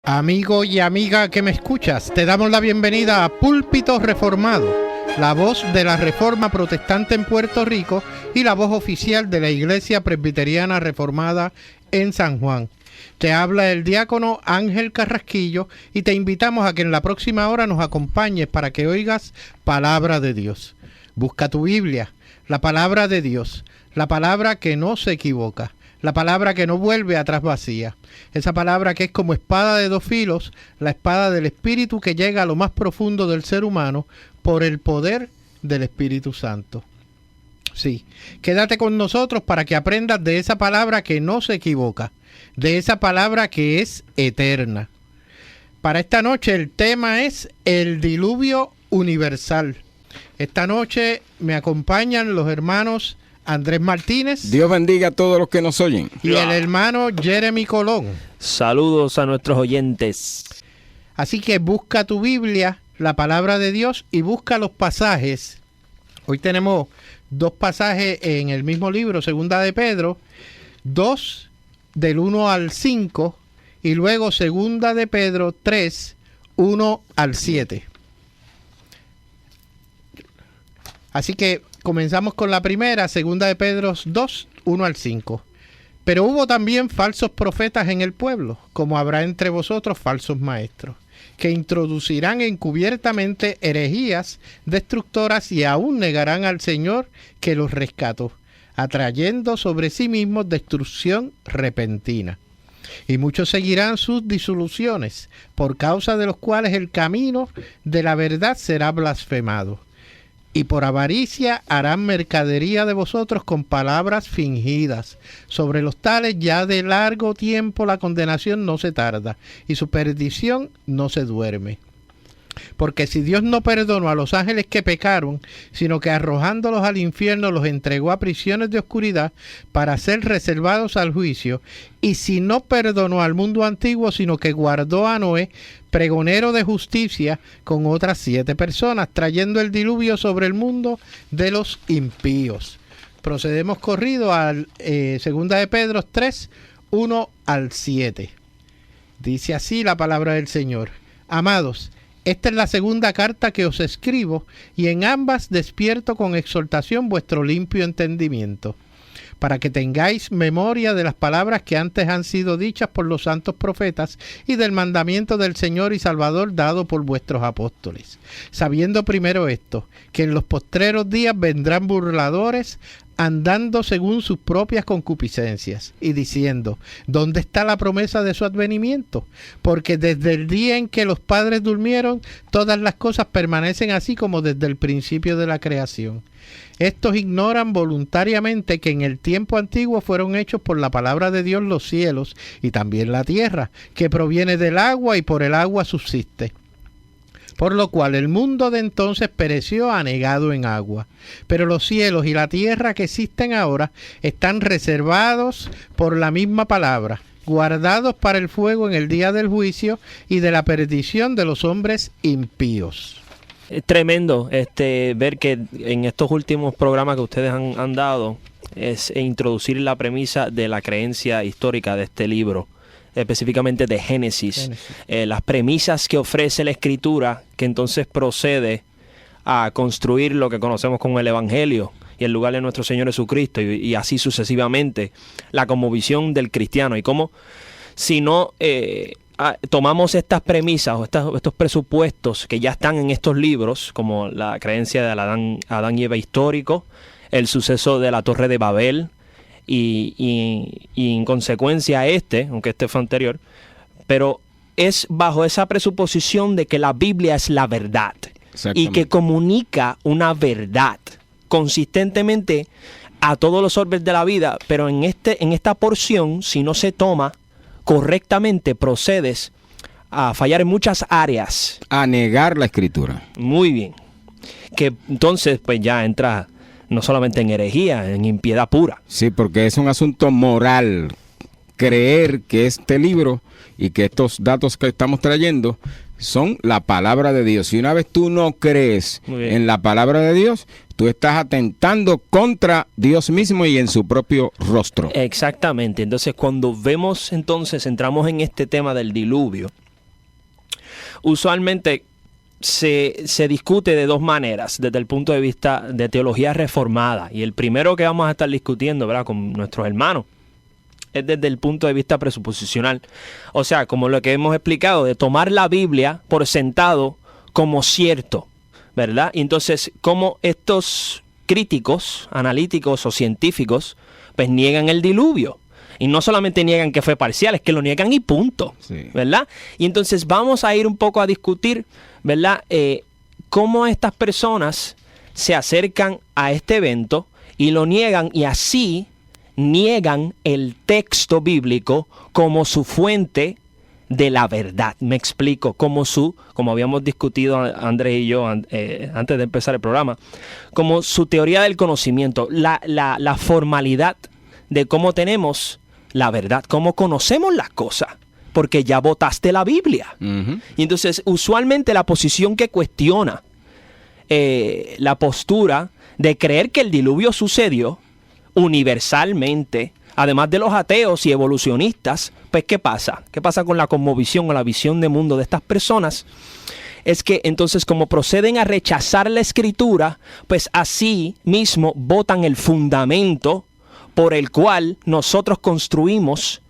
Amigo y amiga que me escuchas, te damos la bienvenida a Púlpito Reformado, la voz de la Reforma Protestante en Puerto Rico y la voz oficial de la Iglesia Presbiteriana Reformada en San Juan. Te habla el diácono Ángel Carrasquillo y te invitamos a que en la próxima hora nos acompañes para que oigas palabra de Dios. Busca tu Biblia, la palabra de Dios, la palabra que no se equivoca, la palabra que no vuelve atrás vacía, esa palabra que es como espada de dos filos, la espada del Espíritu que llega a lo más profundo del ser humano por el poder del Espíritu Santo. Sí, quédate con nosotros para que aprendas de esa palabra que no se equivoca, de esa palabra que es eterna. Para esta noche el tema es el diluvio universal. Esta noche me acompañan los hermanos Andrés Martínez. Dios bendiga a todos los que nos oyen. Y el hermano Jeremy Colón. Saludos a nuestros oyentes. Así que busca tu Biblia, la palabra de Dios, y busca los pasajes. Hoy tenemos dos pasajes en el mismo libro, Segunda de Pedro, 2 del 1 al 5, y luego Segunda de Pedro 3, 1 al 7. Así que comenzamos con la primera, Segunda de Pedro 2, 1 al 5. Pero hubo también falsos profetas en el pueblo, como habrá entre vosotros falsos maestros, que introducirán encubiertamente herejías destructoras y aún negarán al Señor que los rescató, atrayendo sobre sí mismos destrucción repentina. Y muchos seguirán sus disoluciones, por causa de los cuales el camino de la verdad será blasfemado. Y por avaricia harán mercadería de vosotros con palabras fingidas. Sobre los tales ya de largo tiempo la condenación no se tarda, y su perdición no se duerme. Porque si Dios no perdonó a los ángeles que pecaron, sino que arrojándolos al infierno los entregó a prisiones de oscuridad para ser reservados al juicio, y si no perdonó al mundo antiguo, sino que guardó a Noé, pregonero de justicia, con otras 7 personas, trayendo el diluvio sobre el mundo de los impíos. Procedemos corrido al Segunda de Pedro 3, 1 al 7. Dice así la palabra del Señor. Amados, esta es la segunda carta que os escribo, y en ambas despierto con exhortación vuestro limpio entendimiento, para que tengáis memoria de las palabras que antes han sido dichas por los santos profetas y del mandamiento del Señor y Salvador dado por vuestros apóstoles, sabiendo primero esto, que en los postreros días vendrán burladores, andando según sus propias concupiscencias, y diciendo, ¿dónde está la promesa de su advenimiento? Porque desde el día en que los padres durmieron, todas las cosas permanecen así como desde el principio de la creación. Estos ignoran voluntariamente que en el tiempo antiguo fueron hechos por la palabra de Dios los cielos y también la tierra, que proviene del agua y por el agua subsiste. Por lo cual el mundo de entonces pereció anegado en agua. Pero los cielos y la tierra que existen ahora están reservados por la misma palabra, guardados para el fuego en el día del juicio y de la perdición de los hombres impíos. Es tremendo ver que en estos últimos programas que ustedes han dado es introducir la premisa de la creencia histórica de este libro, específicamente de Génesis. Las premisas que ofrece la Escritura, que entonces procede a construir lo que conocemos como el Evangelio y el lugar de nuestro Señor Jesucristo, y así sucesivamente, la cosmovisión del cristiano, y cómo si no tomamos estas premisas o estos presupuestos que ya están en estos libros, como la creencia de Adán y Eva histórico, el suceso de la Torre de Babel, y en consecuencia aunque este fue anterior, pero es bajo esa presuposición de que la Biblia es la verdad y que comunica una verdad consistentemente a todos los orbes de la vida, pero en esta porción, si no se toma correctamente, procedes a fallar en muchas áreas. A negar la Escritura. Muy bien. Que entonces pues ya entra no solamente en herejía, en impiedad pura. Sí, porque es un asunto moral creer que este libro y que estos datos que estamos trayendo son la palabra de Dios. Si una vez tú no crees en la palabra de Dios, tú estás atentando contra Dios mismo y en su propio rostro. Exactamente. Entonces, cuando entramos en este tema del diluvio, usualmente se discute de dos maneras desde el punto de vista de teología reformada. Y el primero que vamos a estar discutiendo, ¿verdad?, con nuestros hermanos, es desde el punto de vista presuposicional. O sea, como lo que hemos explicado, de tomar la Biblia por sentado como cierto, ¿verdad? Y entonces, como estos críticos, analíticos o científicos, pues niegan el diluvio. Y no solamente niegan que fue parcial, es que lo niegan y punto, sí, ¿verdad? Y entonces vamos a ir un poco a discutir, ¿verdad?, cómo estas personas se acercan a este evento y lo niegan, y así niegan el texto bíblico como su fuente de la verdad. Me explico, como habíamos discutido Andrés y yo antes de empezar el programa, como su teoría del conocimiento, la formalidad de cómo tenemos la verdad, cómo conocemos las cosas, porque ya votaste la Biblia. Uh-huh. Y entonces, usualmente la posición que cuestiona la postura de creer que el diluvio sucedió universalmente, además de los ateos y evolucionistas, pues ¿qué pasa? ¿Qué pasa con la cosmovisión o la visión de mundo de estas personas? Es que entonces, como proceden a rechazar la Escritura, pues así mismo votan el fundamento por el cual nosotros construimos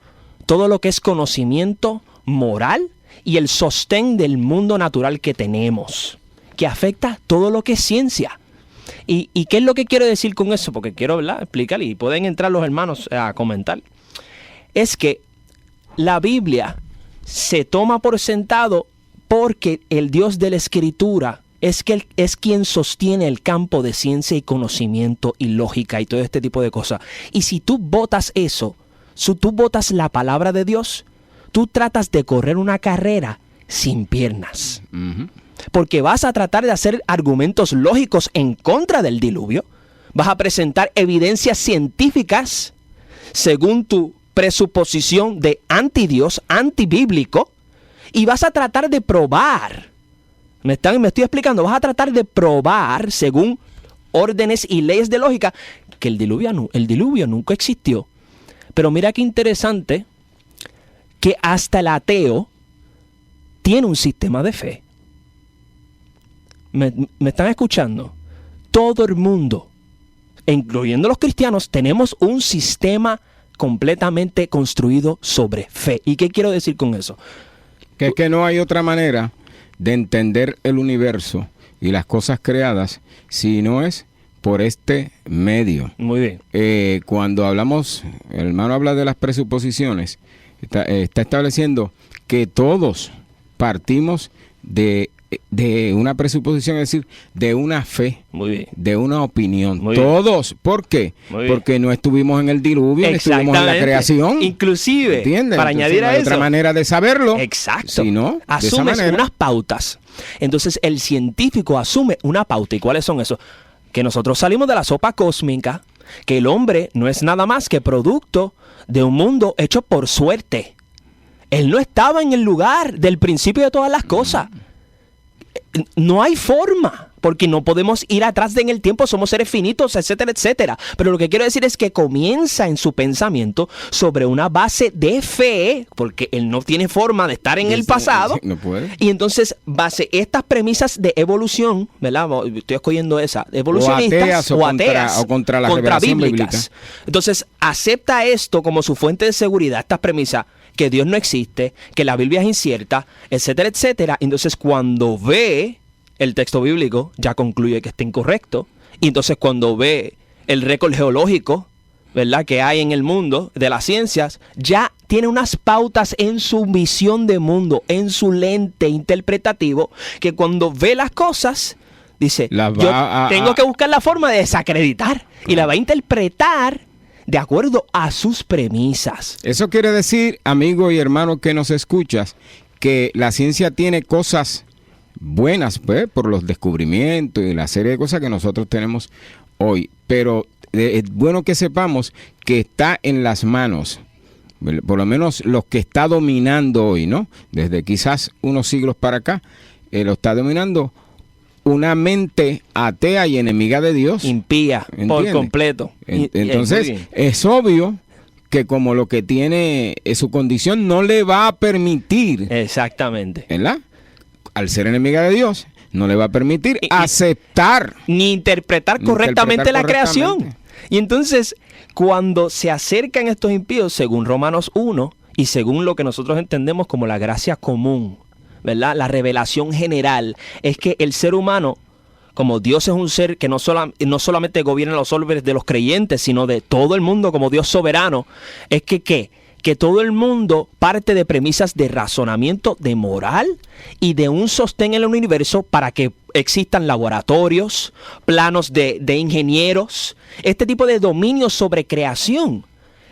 todo lo que es conocimiento moral y el sostén del mundo natural que tenemos, que afecta todo lo que es ciencia. ¿Y qué es lo que quiero decir con eso? Porque quiero, ¿verdad?, explicar, y pueden entrar los hermanos a comentar. Es que la Biblia se toma por sentado porque el Dios de la Escritura es quien sostiene el campo de ciencia y conocimiento y lógica y todo este tipo de cosas. Y si tú votas eso, si tú votas la palabra de Dios, tú tratas de correr una carrera sin piernas. Uh-huh. Porque vas a tratar de hacer argumentos lógicos en contra del diluvio, vas a presentar evidencias científicas según tu presuposición de antidios, antibíblico, y vas a tratar de probar, me estoy explicando, vas a tratar de probar según órdenes y leyes de lógica que el diluvio nunca existió. Pero mira qué interesante que hasta el ateo tiene un sistema de fe. ¿Me están escuchando? Todo el mundo, incluyendo los cristianos, tenemos un sistema completamente construido sobre fe. ¿Y qué quiero decir con eso? Que es que no hay otra manera de entender el universo y las cosas creadas si no es por este medio. Muy bien. Cuando hablamos, el hermano habla de las presuposiciones, está estableciendo que todos partimos de una presuposición, es decir, de una fe, muy bien, de una opinión. Muy todos. Bien. ¿Por qué? Porque no estuvimos en el diluvio, ni estuvimos en la creación. Inclusive, ¿entiendes? Para entonces, añadir no hay a eso, otra manera de saberlo. Exacto. Si no, asumes unas pautas. Entonces, el científico asume una pauta. ¿Y cuáles son esos? Que nosotros salimos de la sopa cósmica, que el hombre no es nada más que producto de un mundo hecho por suerte. Él no estaba en el lugar del principio de todas las cosas. No hay forma, porque no podemos ir atrás en el tiempo, somos seres finitos, etcétera, etcétera. Pero lo que quiero decir es que comienza en su pensamiento sobre una base de fe, porque él no tiene forma de estar en el pasado. No puede. Y entonces, base estas premisas de evolución, ¿verdad? Estoy escogiendo esa, evolucionistas o ateas, o contra la revelación bíblica. Entonces, acepta esto como su fuente de seguridad, estas premisas, que Dios no existe, que la Biblia es incierta, etcétera, etcétera. Entonces, cuando ve el texto bíblico, ya concluye que está incorrecto. Y entonces, cuando ve el récord geológico, ¿verdad?, que hay en el mundo de las ciencias, ya tiene unas pautas en su visión de mundo, en su lente interpretativo, que cuando ve las cosas, dice, tengo que buscar la forma de desacreditar. Y la va a interpretar de acuerdo a sus premisas. Eso quiere decir, amigo y hermano que nos escuchas, que la ciencia tiene cosas buenas, pues, por los descubrimientos y la serie de cosas que nosotros tenemos hoy. Pero es bueno que sepamos que está en las manos, por lo menos los que está dominando hoy, ¿no? Desde quizás unos siglos para acá, lo está dominando una mente atea y enemiga de Dios. Impía, por completo. Entonces, es obvio que como lo que tiene su condición no le va a permitir. Exactamente. ¿Verdad? al ser enemiga de Dios, no le va a permitir aceptar ni interpretar correctamente la creación. Y entonces, cuando se acercan estos impíos, según Romanos 1 y según lo que nosotros entendemos como la gracia común, ¿verdad? La revelación general es que el ser humano, como Dios es un ser que no solamente gobierna los hombres de los creyentes, sino de todo el mundo como Dios soberano, es que ¿qué? Que todo el mundo parte de premisas de razonamiento, de moral y de un sostén en el universo para que existan laboratorios, planos de ingenieros, este tipo de dominio sobre creación,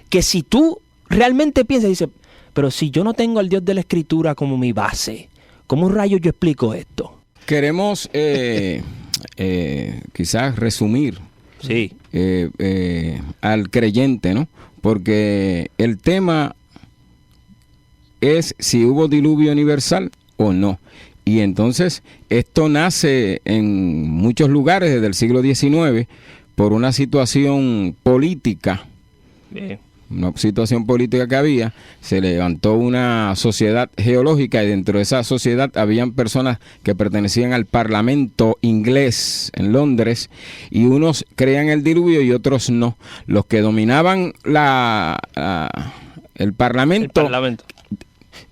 que si tú realmente piensas y dices, pero si yo no tengo al Dios de la Escritura como mi base, ¿cómo rayos yo explico esto? Queremos quizás resumir al creyente, ¿no? Porque el tema es si hubo diluvio universal o no. Y entonces esto nace en muchos lugares desde el siglo XIX por una situación política. Bien. Una situación política que había, se levantó una sociedad geológica y dentro de esa sociedad habían personas que pertenecían al Parlamento inglés en Londres y unos creían el diluvio y otros no. Los que dominaban el Parlamento, o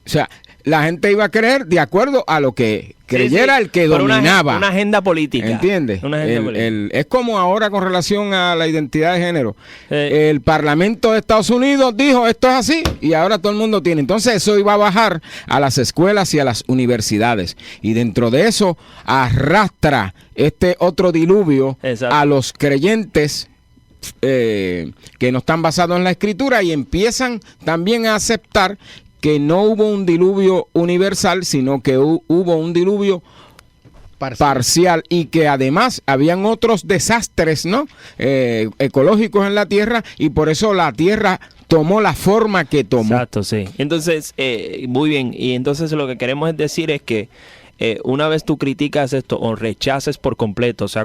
sea, la gente iba a creer de acuerdo a lo que creyera el que dominaba. Una agenda política. ¿Entiendes? Es como ahora con relación a la identidad de género. El Parlamento de Estados Unidos dijo esto es así y ahora todo el mundo tiene. Entonces eso iba a bajar a las escuelas y a las universidades. Y dentro de eso arrastra este otro diluvio a los creyentes que no están basados en la Escritura y empiezan también a aceptar que no hubo un diluvio universal, sino que hubo un diluvio parcial y que además habían otros desastres, ¿no? Ecológicos en la tierra y por eso la tierra tomó la forma que tomó. Exacto, sí. Entonces, muy bien. Y entonces lo que queremos decir es que una vez tú criticas esto o rechaces por completo, o sea,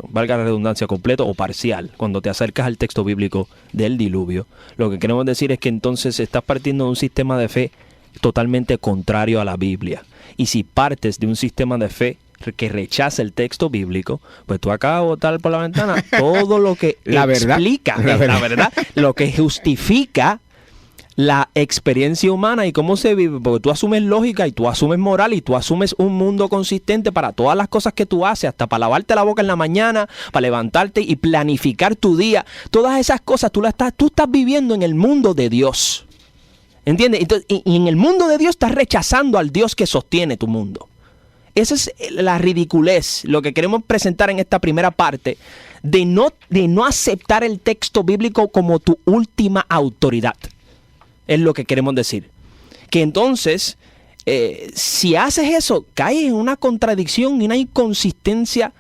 valga la redundancia, completo o parcial, cuando te acercas al texto bíblico del diluvio, lo que queremos decir es que entonces estás partiendo de un sistema de fe totalmente contrario a la Biblia. Y si partes de un sistema de fe que rechaza el texto bíblico, pues tú acabas de botar por la ventana todo lo que explica, la verdad, lo que justifica la experiencia humana y cómo se vive, porque tú asumes lógica y tú asumes moral y tú asumes un mundo consistente para todas las cosas que tú haces, hasta para lavarte la boca en la mañana, para levantarte y planificar tu día. Todas esas cosas tú estás viviendo en el mundo de Dios. ¿Entiendes? Entonces, y en el mundo de Dios estás rechazando al Dios que sostiene tu mundo. Esa es la ridiculez, lo que queremos presentar en esta primera parte, de no aceptar el texto bíblico como tu última autoridad. Es lo que queremos decir. Que entonces, si haces eso, caes en una contradicción y una inconsistencia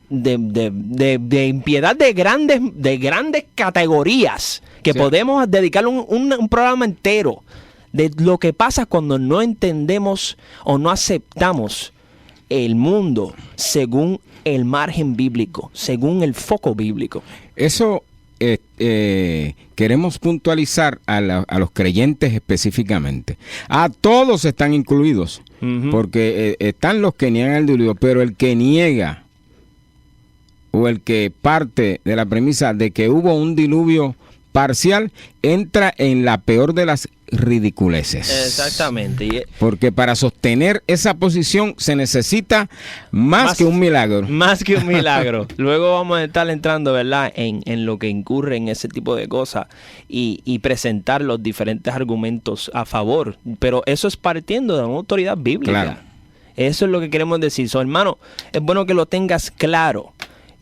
de impiedad de grandes categorías, que podemos dedicarle un programa entero de lo que pasa cuando no entendemos o no aceptamos el mundo según el margen bíblico, según el foco bíblico. Eso queremos puntualizar a los creyentes específicamente. A todos están incluidos, porque están los que niegan el diluvio, pero el que niega o el que parte de la premisa de que hubo un diluvio parcial entra en la peor de las ridiculeces. Exactamente. Porque para sostener esa posición se necesita más que un milagro. Más que un milagro. Luego vamos a estar entrando, ¿verdad?, en lo que incurre en ese tipo de cosas y presentar los diferentes argumentos a favor. Pero eso es partiendo de una autoridad bíblica. Claro. Eso es lo que queremos decir. So, hermano, es bueno que lo tengas claro,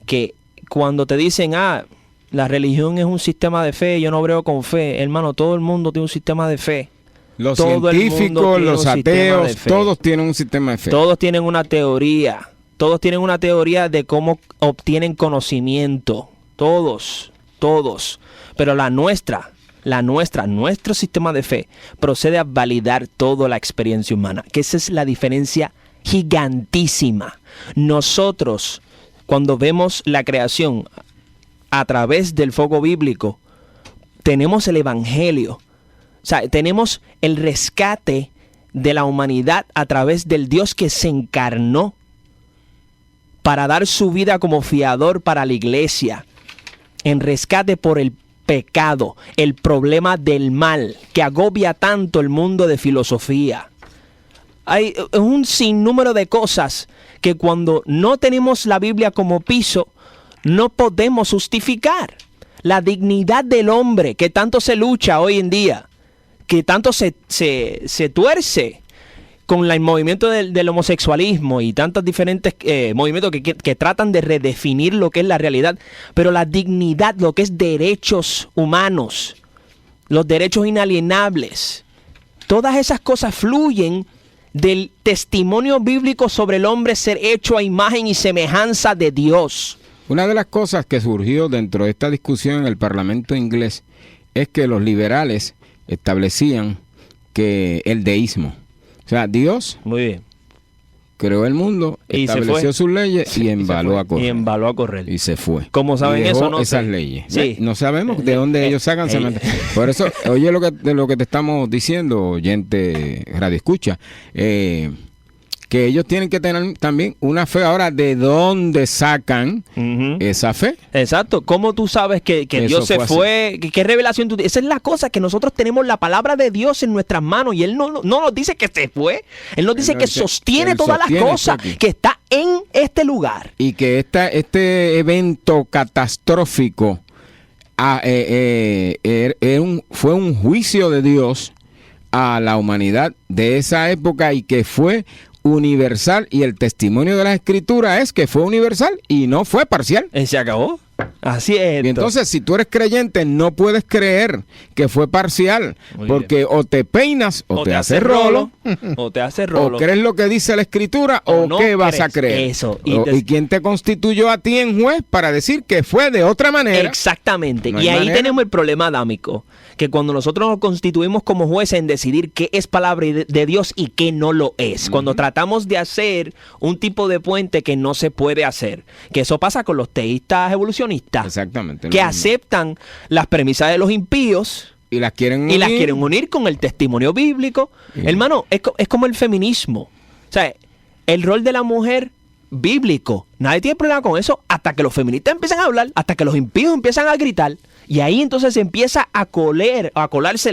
que cuando te dicen, la religión es un sistema de fe, yo no brego con fe. Hermano, todo el mundo tiene un sistema de fe. Los científicos, los ateos, todos tienen un sistema de fe. Todos tienen una teoría. Todos tienen una teoría de cómo obtienen conocimiento. Todos. Pero nuestro sistema de fe procede a validar toda la experiencia humana. Que esa es la diferencia gigantísima. Nosotros, cuando vemos la creación a través del foco bíblico, tenemos el evangelio, o sea, tenemos el rescate de la humanidad a través del Dios que se encarnó para dar su vida como fiador para la iglesia, en rescate por el pecado, el problema del mal que agobia tanto el mundo de filosofía. Hay un sinnúmero de cosas que cuando no tenemos la Biblia como piso, no podemos justificar. La dignidad del hombre que tanto se lucha hoy en día, que tanto se tuerce con el movimiento del homosexualismo y tantos diferentes movimientos que tratan de redefinir lo que es la realidad, pero la dignidad, lo que es derechos humanos, los derechos inalienables, todas esas cosas fluyen del testimonio bíblico sobre el hombre ser hecho a imagen y semejanza de Dios. Una de las cosas que surgió dentro de esta discusión en el Parlamento inglés es que los liberales establecían que el deísmo, o sea, Dios muy bien, creó el mundo, y estableció sus leyes y embaló a correr. Y embaló a correr. Y se fue. ¿Cómo saben eso? No esas sé. leyes. Sí. No sabemos de dónde ellos sacan. Por eso, oye lo que te estamos diciendo, oyente Radio Escucha, que ellos tienen que tener también una fe. Ahora, ¿de dónde sacan esa fe? Exacto. ¿Cómo tú sabes que Dios se fue? ¿Qué revelación tú tienes? Esa es la cosa, que nosotros tenemos la palabra de Dios en nuestras manos y Él no nos dice que se fue. Él nos dice que sostiene todas las cosas, que está en este lugar. Y que este evento catastrófico fue un juicio de Dios a la humanidad de esa época y que fue universal, y el testimonio de la Escritura es que fue universal y no fue parcial. Se acabó. Así es. Y entonces, si tú eres creyente, no puedes creer que fue parcial, porque o te peinas o te haces rolo, o te haces rolo, o crees lo que dice la Escritura o no qué vas a creer. Eso. ¿Y quién te constituyó a ti en juez para decir que fue de otra manera? Exactamente. No y ahí manera. tenemos el problema adámico, que cuando nosotros nos constituimos como jueces en decidir qué es palabra de Dios y qué no lo es, cuando tratamos de hacer un tipo de puente que no se puede hacer, que eso pasa con los teístas evolucionistas. Exactamente. Que aceptan las premisas de los impíos y las quieren unir con el testimonio bíblico. Hermano, es como el feminismo. O sea, el rol de la mujer bíblico. Nadie tiene problema con eso hasta que los feministas empiezan a hablar, hasta que los impíos empiezan a gritar. Y ahí entonces se empieza a colarse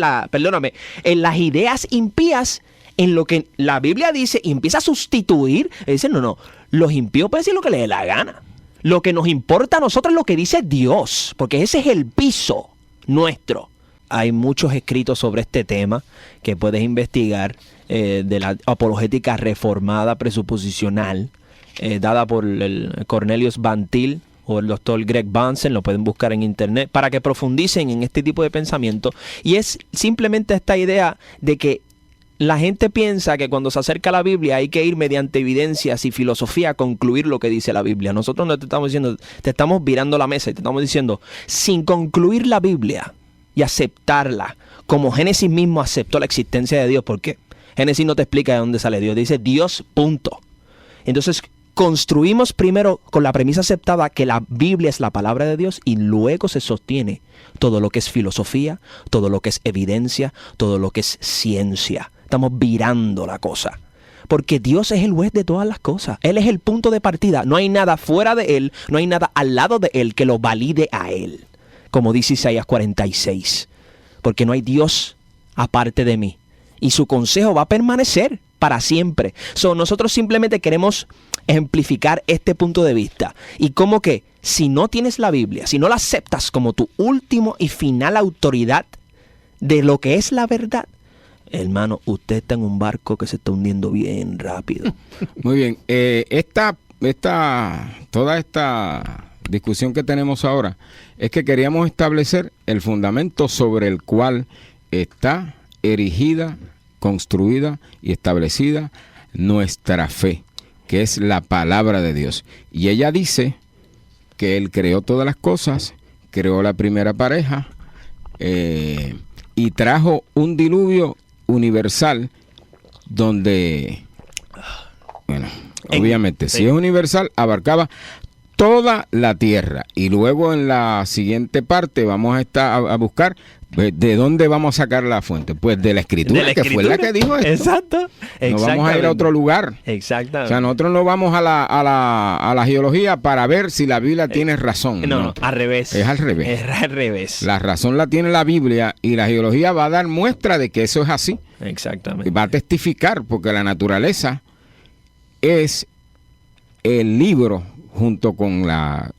en las ideas impías, en lo que la Biblia dice, y empieza a sustituir. Y dicen, no, los impíos pueden decir lo que les dé la gana. Lo que nos importa a nosotros es lo que dice Dios, porque ese es el piso nuestro. Hay muchos escritos sobre este tema que puedes investigar, de la apologética reformada presuposicional, dada por el Cornelius Van Til o el doctor Greg Bunsen. Lo pueden buscar en internet para que profundicen en este tipo de pensamiento. Y es simplemente esta idea de que la gente piensa que cuando se acerca a la Biblia hay que ir mediante evidencias y filosofía a concluir lo que dice la Biblia. Nosotros no te estamos diciendo, te estamos virando la mesa y te estamos diciendo, sin concluir la Biblia y aceptarla, como Génesis mismo aceptó la existencia de Dios. ¿Por qué? Génesis no te explica de dónde sale Dios, dice Dios, punto. Entonces construimos primero con la premisa aceptada que la Biblia es la palabra de Dios, y luego se sostiene todo lo que es filosofía, todo lo que es evidencia, todo lo que es ciencia. Estamos virando la cosa, porque Dios es el juez de todas las cosas. Él es el punto de partida. No hay nada fuera de Él, no hay nada al lado de Él que lo valide a Él, como dice Isaías 46, porque no hay Dios aparte de mí, y su consejo va a permanecer para siempre. Nosotros simplemente queremos ejemplificar este punto de vista, y como que si no tienes la Biblia, si no la aceptas como tu último y final autoridad de lo que es la verdad, hermano, usted está en un barco que se está hundiendo bien rápido. Muy bien. Toda esta discusión que tenemos ahora es que queríamos establecer el fundamento sobre el cual está erigida, construida y establecida nuestra fe, que es la palabra de Dios. Y ella dice que Él creó todas las cosas, creó la primera pareja, y trajo un diluvio universal donde, bueno, obviamente, si es universal, abarcaba toda la tierra. Y luego en la siguiente parte vamos a buscar ¿De dónde vamos a sacar la fuente? Pues de la Escritura, que fue la que dijo esto. Exacto. No vamos a ir a otro lugar. Exactamente. O sea, nosotros no vamos a la geología para ver si la Biblia tiene razón. No, al revés. Es al revés. Es al revés. La razón la tiene la Biblia y la geología va a dar muestra de que eso es así. Exactamente. Y va a testificar, porque la naturaleza es el libro junto con la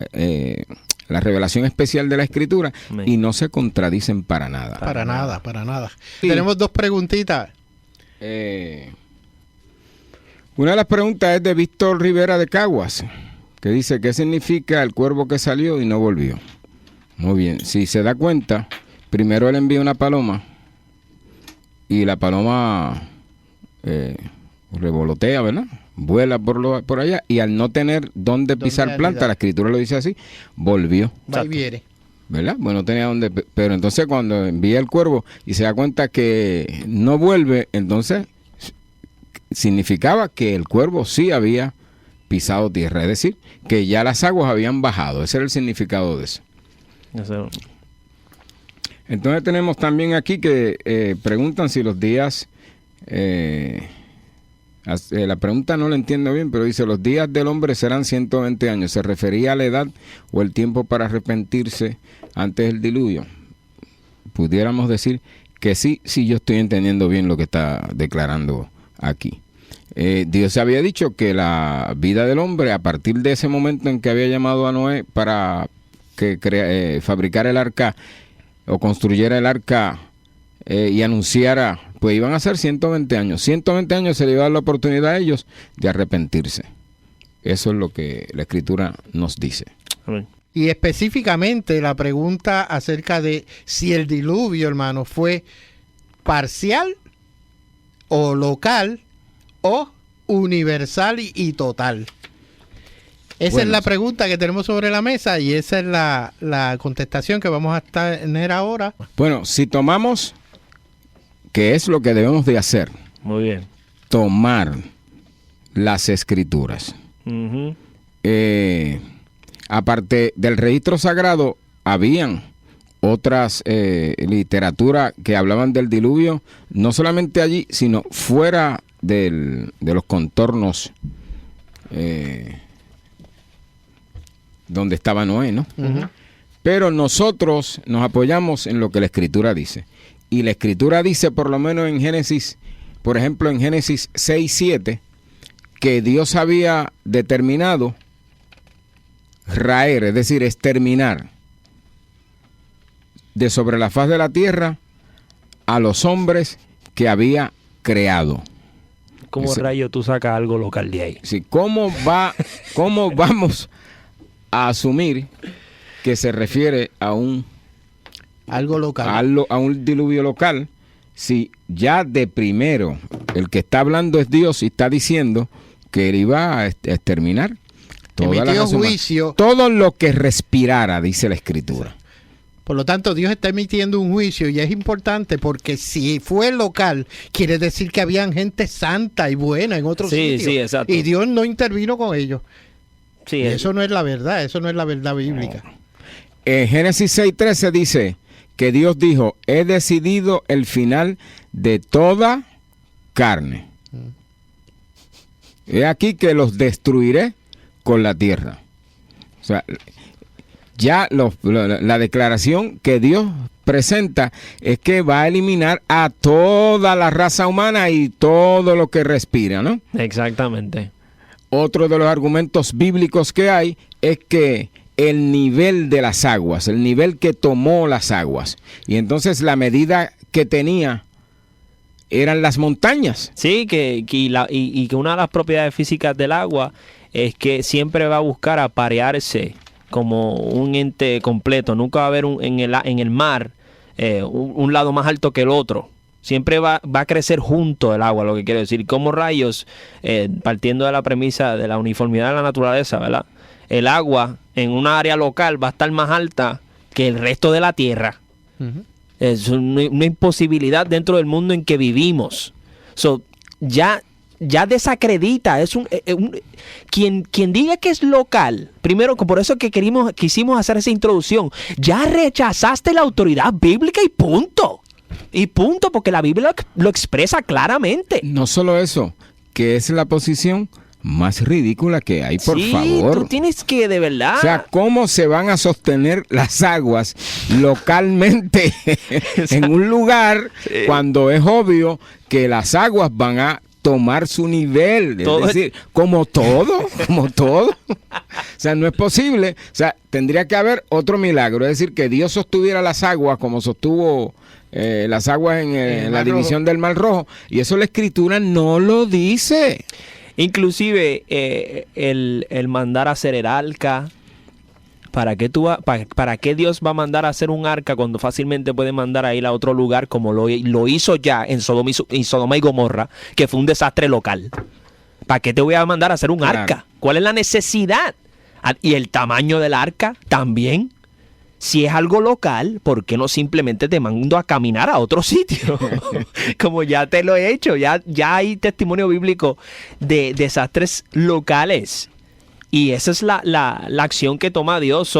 revelación especial de la Escritura. Amén. Y no se contradicen para nada. Para nada. Sí. Tenemos dos preguntitas. Una de las preguntas es de Víctor Rivera de Caguas, que dice: ¿qué significa el cuervo que salió y no volvió? Muy bien, si se da cuenta, primero él envía una paloma y la paloma revolotea, ¿verdad? Vuela por allá, y al no tener dónde pisar planta, la Escritura lo dice así, volvió. Va y viene. ¿Verdad? Bueno, no tenía dónde, pero entonces cuando envía el cuervo y se da cuenta que no vuelve, entonces significaba que el cuervo sí había pisado tierra, es decir, que ya las aguas habían bajado. Ese era el significado de eso. Entonces tenemos también aquí que preguntan si los días, la pregunta no la entiendo bien, pero dice: los días del hombre serán 120 años. ¿Se refería a la edad o el tiempo para arrepentirse antes del diluvio? Pudiéramos decir que sí, yo estoy entendiendo bien lo que está declarando aquí. Dios había dicho que la vida del hombre, a partir de ese momento en que había llamado a Noé para que fabricara el arca o construyera el arca y anunciara, pues iban a ser 120 años. 120 años se le iba a dar la oportunidad a ellos de arrepentirse. Eso es lo que la Escritura nos dice. Amén. Y específicamente la pregunta acerca de si el diluvio, hermano, fue parcial o local o universal y total. Esa es la pregunta que tenemos sobre la mesa y esa es la contestación que vamos a tener ahora. Bueno, si tomamos, que es lo que debemos de hacer, muy bien, tomar las Escrituras. Uh-huh. Aparte del registro sagrado, habían otras literatura que hablaban del diluvio, no solamente allí, sino fuera de los contornos donde estaba Noé, ¿no? Uh-huh. Pero nosotros nos apoyamos en lo que la Escritura dice. Y la Escritura dice, por lo menos en Génesis, por ejemplo en Génesis 6:7, que Dios había determinado raer, es decir, exterminar de sobre la faz de la tierra a los hombres que había creado. ¿Cómo rayo tú sacas algo local de ahí? Sí, ¿cómo vamos a asumir que se refiere a algo local, a un diluvio local, si ya de primero el que está hablando es Dios y está diciendo que él iba a exterminar emitió juicio, todo lo que respirara, dice la Escritura? Por lo tanto, Dios está emitiendo un juicio y es importante porque si fue local, quiere decir que habían gente santa y buena en otros sitios. Sí, exacto. Y Dios no intervino con ellos. Sí, y eso no es la verdad, eso no es la verdad bíblica. En Génesis 6:13 dice que Dios dijo: he decidido el final de toda carne. He aquí que los destruiré con la tierra. O sea, ya la declaración que Dios presenta es que va a eliminar a toda la raza humana y todo lo que respira, ¿no? Exactamente. Otro de los argumentos bíblicos que hay es que el nivel de las aguas, el nivel que tomó las aguas, y entonces la medida que tenía eran las montañas. Sí, que una de las propiedades físicas del agua es que siempre va a buscar aparearse como un ente completo. Nunca va a haber en el mar un lado más alto que el otro. Siempre va a crecer junto el agua, lo que quiero decir. ¿Cómo rayos, partiendo de la premisa de la uniformidad de la naturaleza, ¿verdad? El agua en una área local va a estar más alta que el resto de la tierra. Uh-huh. Es una imposibilidad dentro del mundo en que vivimos. Ya ya desacredita. Es quien diga que es local, primero, por eso que quisimos hacer esa introducción, ya rechazaste la autoridad bíblica y punto. Y punto, porque la Biblia lo expresa claramente. No solo eso, que es la posición más ridícula que hay, por favor. Tú tienes que, de verdad. O sea, ¿cómo se van a sostener las aguas localmente en un lugar cuando es obvio que las aguas van a tomar su nivel? Es decir, como todo. O sea, no es posible. O sea, tendría que haber otro milagro. Es decir, que Dios sostuviera las aguas como sostuvo las aguas en la división del Mar Rojo. Y eso la Escritura no lo dice. Inclusive el mandar a hacer el arca. ¿Para qué Dios va a mandar a hacer un arca cuando fácilmente puede mandar a ir a otro lugar como lo hizo ya en Sodoma y Gomorra, que fue un desastre local? ¿Para qué te voy a mandar a hacer un arca? ¿Cuál es la necesidad? Y el tamaño del arca también. Si es algo local, ¿por qué no simplemente te mando a caminar a otro sitio? Como ya te lo he hecho, ya hay testimonio bíblico de desastres locales. Y esa es la acción que toma Dios.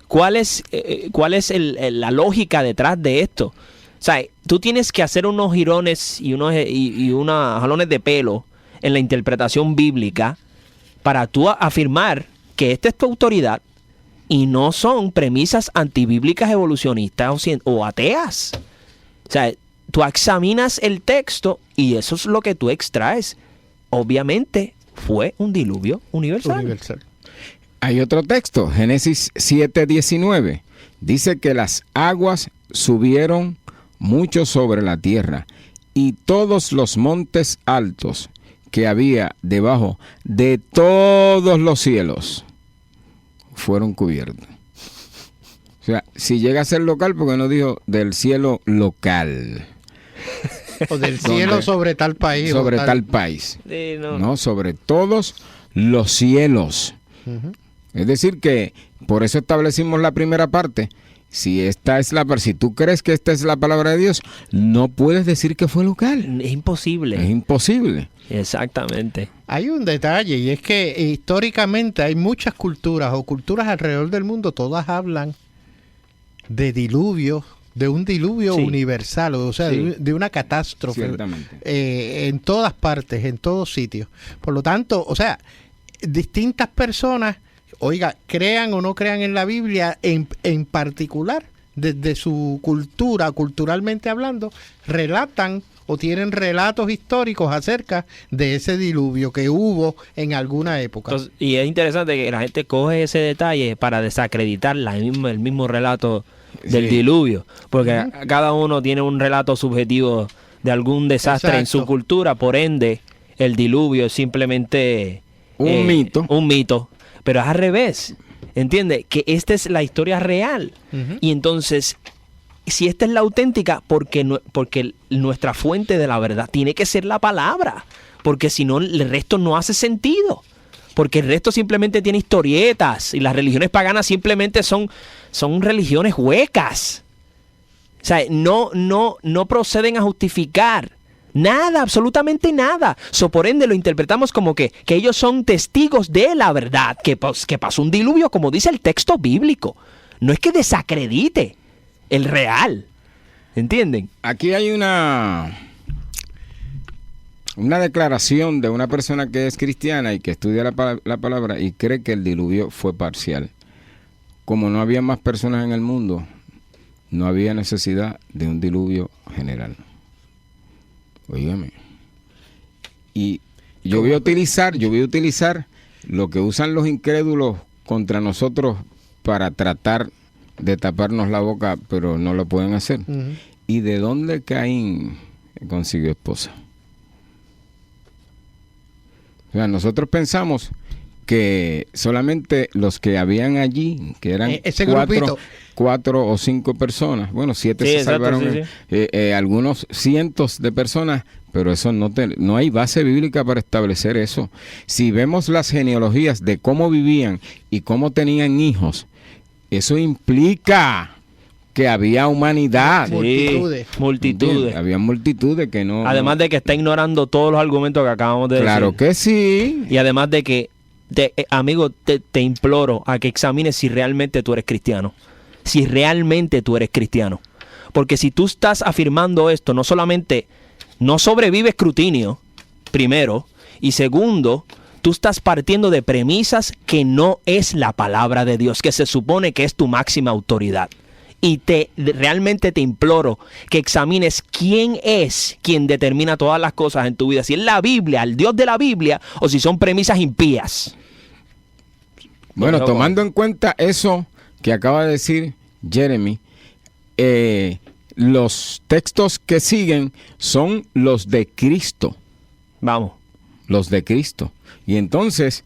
¿Cuál es la lógica detrás de esto? O sea, tú tienes que hacer unos jirones y unos jalones de pelo en la interpretación bíblica para tú afirmar que esta es tu autoridad. Y no son premisas antibíblicas evolucionistas o ateas. O sea, tú examinas el texto y eso es lo que tú extraes. Obviamente fue un diluvio universal. Hay otro texto, Génesis 7:19. Dice que las aguas subieron mucho sobre la tierra y todos los montes altos que había debajo de todos los cielos fueron cubiertos. O sea, si llega a ser local, porque no dijo del cielo local. O del cielo sobre tal país. Sobre tal país. Sí, no, sobre todos los cielos. Uh-huh. Es decir que, por eso establecimos la primera parte. Si tú crees que esta es la palabra de Dios, no puedes decir que fue local. Es imposible. Es imposible. Exactamente. Hay un detalle y es que históricamente hay muchas culturas o culturas alrededor del mundo, todas hablan de diluvio, de un diluvio universal, o sea, de una catástrofe en todas partes, en todos sitios. Por lo tanto, o sea, distintas personas, oiga, crean o no crean en la Biblia, en particular, desde su cultura, culturalmente hablando, relatan o tienen relatos históricos acerca de ese diluvio que hubo en alguna época. Entonces, y es interesante que la gente coge ese detalle para desacreditar el mismo relato del diluvio, porque cada uno tiene un relato subjetivo de algún desastre en su cultura, por ende, el diluvio es simplemente un mito, pero es al revés, ¿entiendes? Que esta es la historia real, y entonces, si esta es la auténtica, porque nuestra fuente de la verdad tiene que ser la palabra, porque si no, el resto no hace sentido. Porque el resto simplemente tiene historietas y las religiones paganas simplemente son religiones huecas. O sea, no proceden a justificar nada, absolutamente nada. Por ende lo interpretamos como que ellos son testigos de la verdad, que pasó un diluvio como dice el texto bíblico. No es que desacredite el real. ¿Entienden? Aquí hay una declaración de una persona que es cristiana y que estudia la palabra y cree que el diluvio fue parcial. Como no había más personas en el mundo, no había necesidad de un diluvio general. Óigame. Y yo voy a utilizar lo que usan los incrédulos contra nosotros para tratar de taparnos la boca, pero no lo pueden hacer. Uh-huh. ¿Y de dónde Caín consiguió esposa? O sea, nosotros pensamos que solamente los que habían allí, que eran cuatro o cinco personas, bueno, 7 se salvaron, algunos cientos de personas, pero eso no hay base bíblica para establecer eso. Si vemos las genealogías de cómo vivían y cómo tenían hijos, eso implica que había humanidad. Multitudes. Multitudes. Había multitudes que no... Además de que está ignorando todos los argumentos que acabamos de decir. Claro que sí. Y además de que, amigo, te imploro a que examines si realmente tú eres cristiano. Si realmente tú eres cristiano. Porque si tú estás afirmando esto, no solamente no sobrevive escrutinio, primero, y segundo, tú estás partiendo de premisas que no es la palabra de Dios, que se supone que es tu máxima autoridad. Y realmente te imploro que examines quién es quien determina todas las cosas en tu vida. Si es la Biblia, el Dios de la Biblia, o si son premisas impías. Bueno, tomando en cuenta eso que acaba de decir Jeremy, los textos que siguen son los de Cristo. Vamos. Los de Cristo. Y entonces,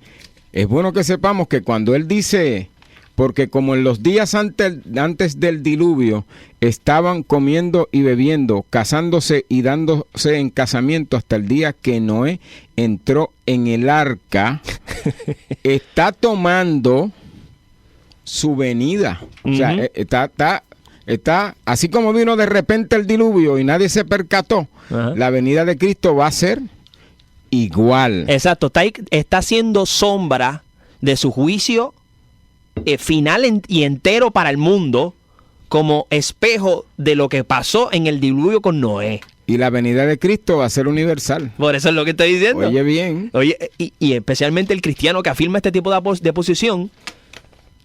es bueno que sepamos que cuando Él dice... Porque como en los días antes del diluvio estaban comiendo y bebiendo, casándose y dándose en casamiento hasta el día que Noé entró en el arca, está tomando su venida. O sea, está así como vino de repente el diluvio y nadie se percató. La venida de Cristo va a ser igual. Exacto, está haciendo sombra de su juicio final y entero para el mundo, como espejo de lo que pasó en el diluvio con Noé. Y la venida de Cristo va a ser universal. Por eso es lo que estoy diciendo. Oye bien. Oye, y especialmente el cristiano que afirma este tipo de posición,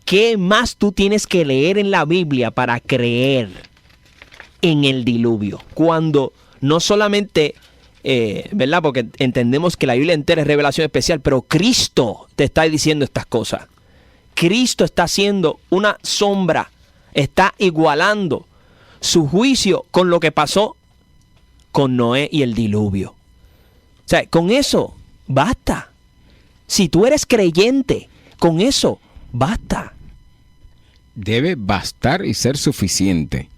¿qué más tú tienes que leer en la Biblia para creer en el diluvio? Cuando no solamente, ¿verdad? Porque entendemos que la Biblia entera es revelación especial, pero Cristo te está diciendo estas cosas. Cristo está haciendo una sombra, está igualando su juicio con lo que pasó con Noé y el diluvio. O sea, con eso basta. Si tú eres creyente, con eso basta. Debe bastar y ser suficiente.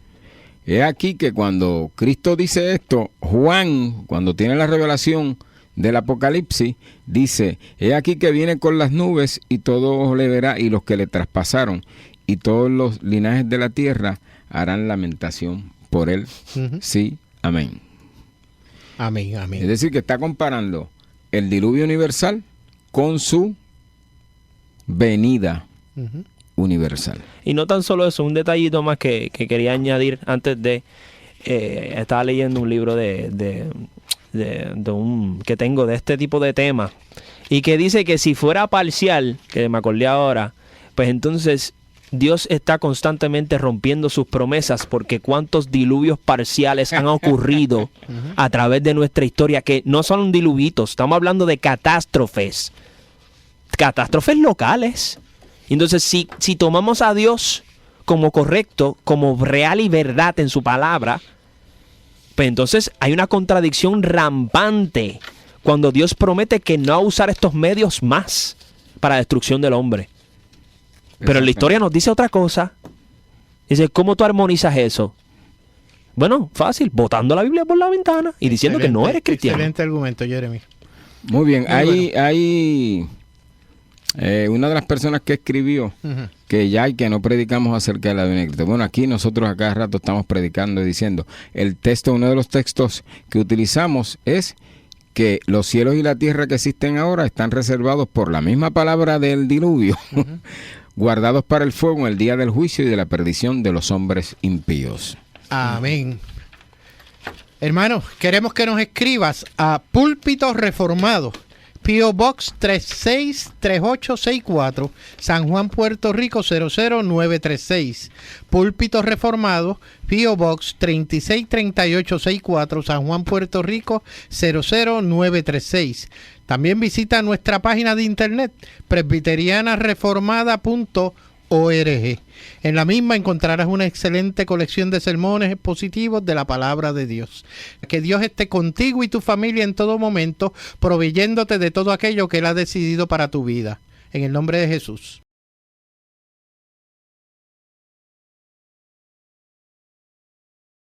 Es aquí que cuando Cristo dice esto, Juan, cuando tiene la revelación del Apocalipsis, dice: he aquí que viene con las nubes y todos le verá, y los que le traspasaron y todos los linajes de la tierra harán lamentación por él. Sí, amén. Amén, amén. Es decir, que está comparando el diluvio universal con su venida universal. Y no tan solo eso, un detallito más que quería añadir antes de... estaba leyendo un libro que tengo de este tipo de temas, y que dice que si fuera parcial, que me acordé ahora, pues entonces Dios está constantemente rompiendo sus promesas, porque cuántos diluvios parciales han ocurrido a través de nuestra historia, que no son diluvitos, estamos hablando de catástrofes locales. Entonces si tomamos a Dios como correcto, como real y verdad en su palabra, pues entonces hay una contradicción rampante cuando Dios promete que no va a usar estos medios más para la destrucción del hombre. Pero la historia nos dice otra cosa. Dice, ¿cómo tú armonizas eso? Bueno, fácil, botando la Biblia por la ventana y diciendo que no eres cristiano. Excelente argumento, Jeremy. Muy bien, Muy hay una de las personas que escribió que ya y que no predicamos acerca de la venida de Cristo. Bueno, aquí nosotros a cada rato estamos predicando y diciendo, uno de los textos que utilizamos es que los cielos y la tierra que existen ahora están reservados por la misma palabra del diluvio, guardados para el fuego en el día del juicio y de la perdición de los hombres impíos. Amén. Hermanos, queremos que nos escribas a Púlpito Reformado, P.O. Box 363864, San Juan, Puerto Rico 00936. Púlpito Reformado, P.O. Box 363864, San Juan, Puerto Rico 00936. También visita nuestra página de internet presbiterianareformada.org. En la misma encontrarás una excelente colección de sermones expositivos de la palabra de Dios. Que Dios esté contigo y tu familia en todo momento, proveyéndote de todo aquello que Él ha decidido para tu vida. En el nombre de Jesús.